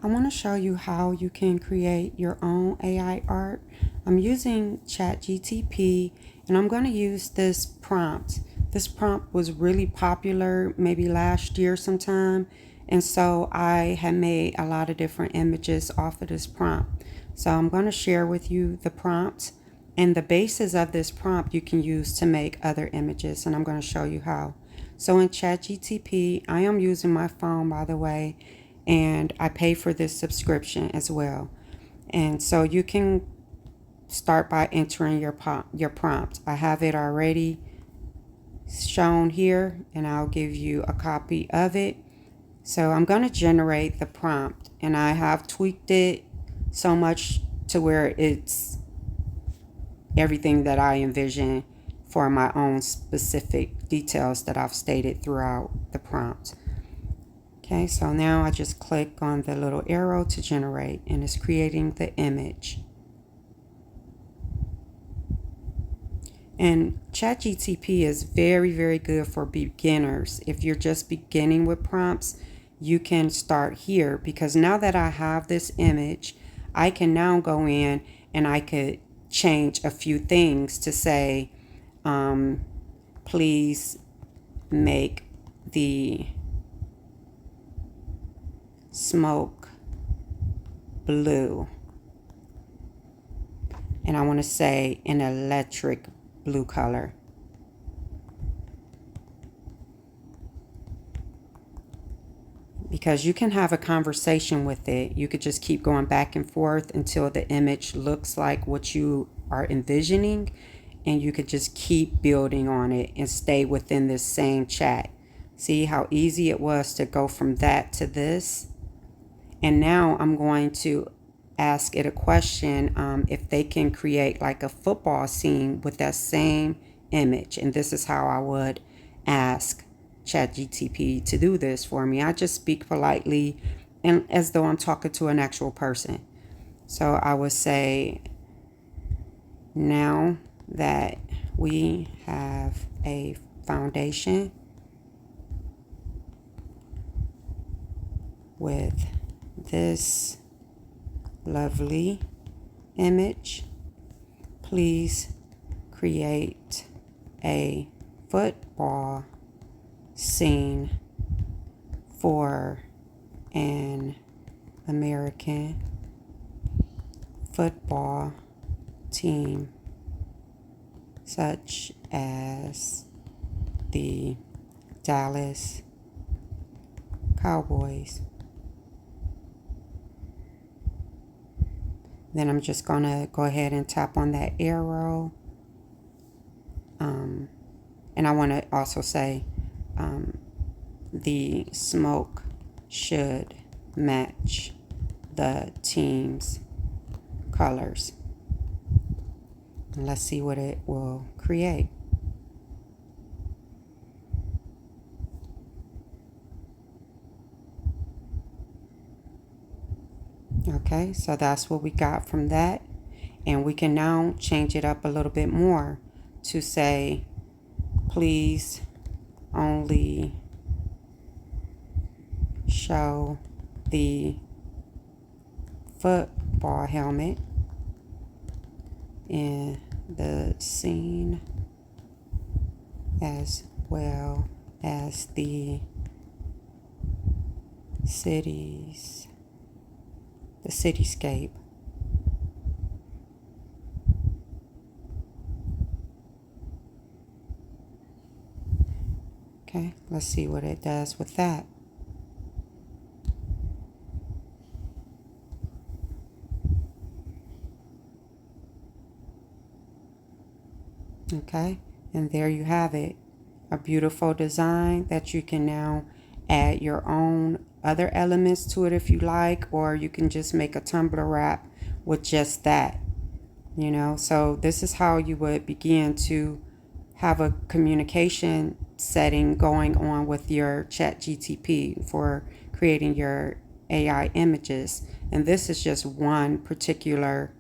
I want to show you how you can create your own AI art. I'm using chatgtp and I'm going to use this prompt. This prompt was really popular maybe last year sometime, and so I had made a lot of different images off of this prompt. So I'm going to share with you the prompt, and the basis of this prompt you can use to make other images, and I'm going to show you how. So in chatgtp, I am using my phone, by the way, and I pay for this subscription as well. And so you can start by entering your prompt. I have it already shown here, and I'll give you a copy of it. So I'm going to generate the prompt, and I have tweaked it so much to where it's everything that I envision for my own specific details that I've stated throughout the prompt. Okay, so now I just click on the little arrow to generate, and it's creating the image. And ChatGTP is very, very good for beginners. If you're just beginning with prompts, you can start here, because now that I have this image, I can now go in and I could change a few things to say, please make the smoke blue, and I want to say an electric blue color. Because you can have a conversation with it. You could just keep going back and forth until the image looks like what you are envisioning, and you could just keep building on it and stay within this same chat. See how easy it was to go from that to this? And now I'm going to ask it a question, if they can create like a football scene with that same image. And this is how I would ask ChatGTP to do this for me. I just speak politely and as though I'm talking to an actual person. So I would say, now that we have a foundation with this lovely image, please create a football scene for an American football team such as the Dallas Cowboys. Then I'm just going to go ahead and tap on that arrow. And I want to also say the smoke should match the team's colors. And let's see what it will create. Okay, so that's what we got from that. And we can now change it up a little bit more to say, please only show the football helmet in the scene, as well as the cityscape. Okay, let's see what it does with that. Okay, and there you have it. A beautiful design that you can now add your own other elements to it if you like, or you can just make a Tumblr wrap with just that, you know. So this is how you would begin to have a communication setting going on with your ChatGTP for creating your AI images. And this is just one particular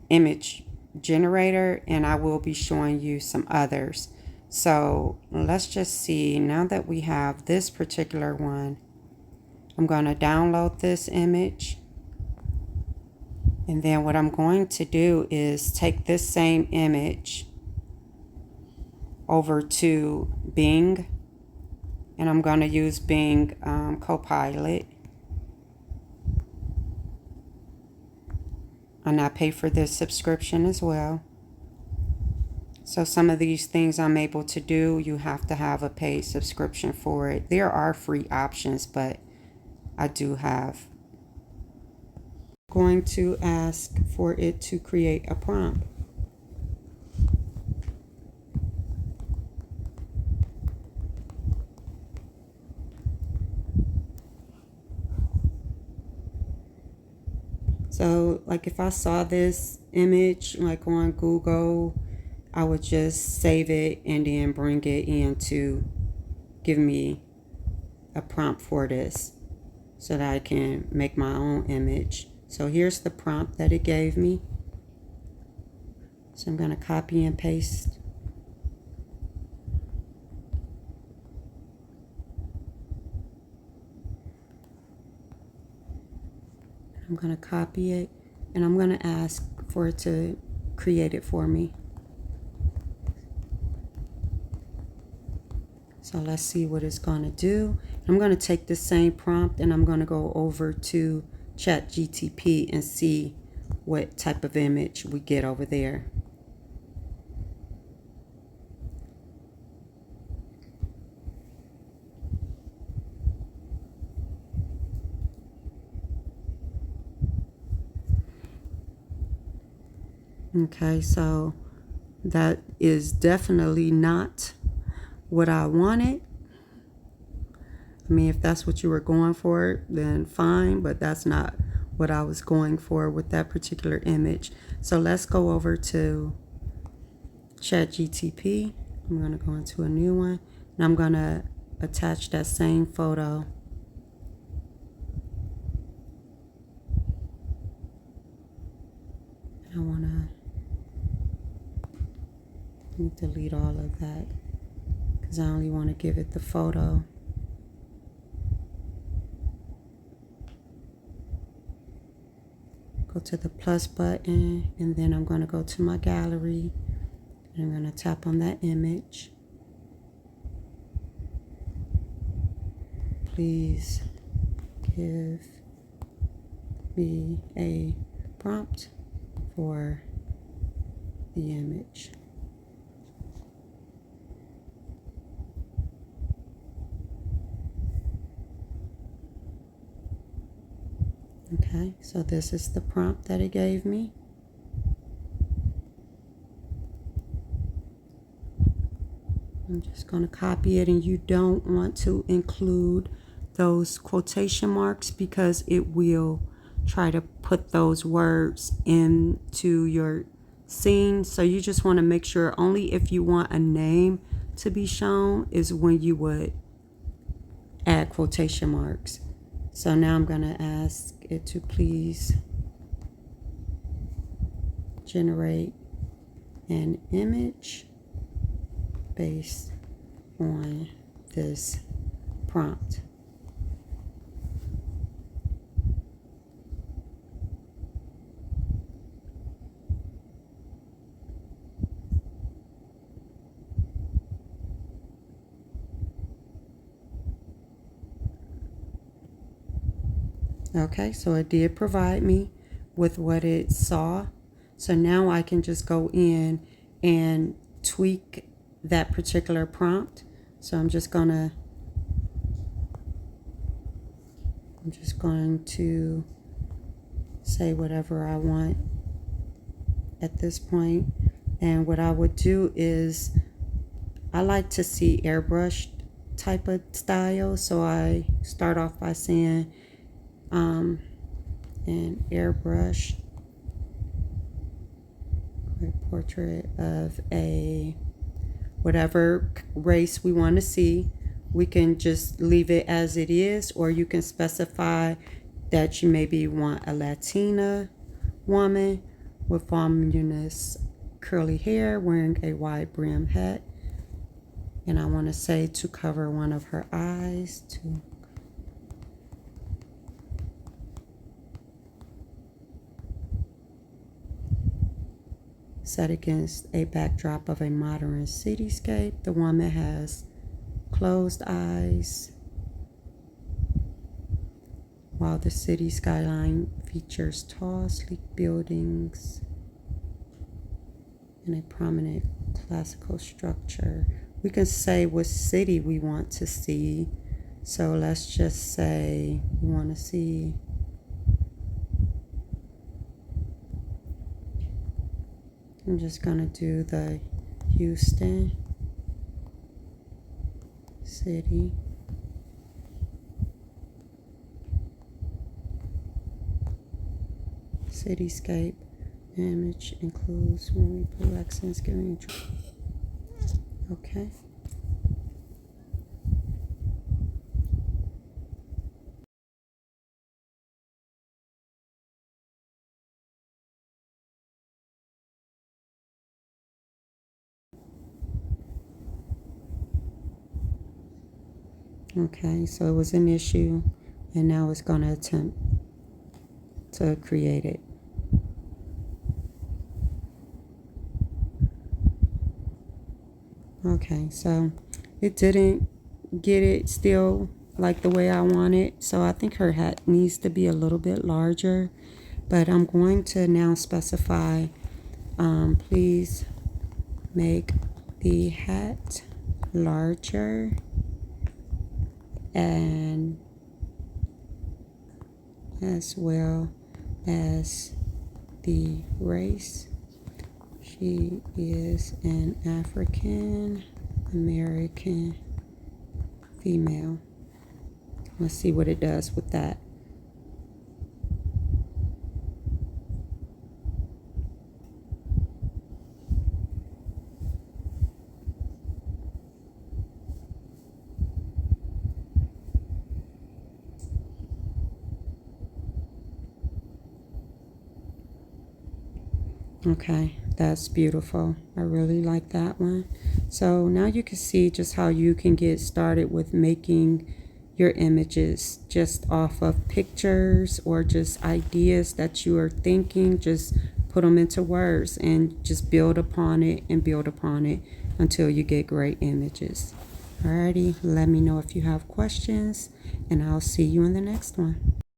image generator, and I will be showing you some others. So let's just see, now that we have this particular one, I'm going to download this image. And then what I'm going to do is take this same image over to Bing. And I'm going to use Bing Copilot. And I pay for this subscription as well. So some of these things I'm able to do, you have to have a paid subscription for it. There are free options, but I do have. Going to ask for it to create a prompt. So like if I saw this image like on Google, I would just save it and then bring it in to give me a prompt for this so that I can make my own image. So here's the prompt that it gave me. So I'm going to copy and paste. I'm going to copy it and I'm going to ask for it to create it for me. So let's see what it's going to do. I'm going to take the same prompt and I'm going to go over to chatgtp and see what type of image we get over there. Okay, so that is definitely not what I wanted. I mean, if that's what you were going for, then fine, but that's not what I was going for with that particular image. So let's go over to chatgtp. I'm going to go into a new one and I'm going to attach that same photo. I want to delete all of that because I only want to give it the photo. Go to the plus button and then I'm going to go to my gallery and I'm going to tap on that image. Please give me a prompt for the image. Okay, so this is the prompt that it gave me. I'm just going to copy it, and you don't want to include those quotation marks because it will try to put those words into your scene. So you just want to make sure only if you want a name to be shown is when you would add quotation marks. So now I'm going to ask it to please generate an image based on this prompt. Okay, so it did provide me with what it saw. So now I can just go in and tweak that particular prompt. So I'm just going to say whatever I want at this point. And what I would do is I like to see airbrushed type of style. So I start off by saying an airbrush portrait of a whatever race we want to see. We can just leave it as it is, or you can specify that you maybe want a Latina woman with voluminous curly hair wearing a wide brim hat, and I want to say to cover one of her eyes. set against a backdrop of a modern cityscape. The woman has closed eyes, while the city skyline features tall, sleek buildings and a prominent classical structure. We can say what city we want to see. So let's just say we want to see I'm just going to do the Houston city. Cityscape. Image includes when we put accents giving. Okay. Okay, so it was an issue, and now it's going to attempt to create it. Okay, so it didn't get it still like the way I want it. So I think her hat needs to be a little bit larger, but I'm going to now specify, please make the hat larger and as well as the race. She is an African American female. Let's see what it does with that. Okay, that's beautiful. I really like that one. So now you can see just how you can get started with making your images just off of pictures or just ideas that you are thinking. Just put them into words and just build upon it and build upon it until you get great images. Alrighty, let me know if you have questions, and I'll see you in the next one.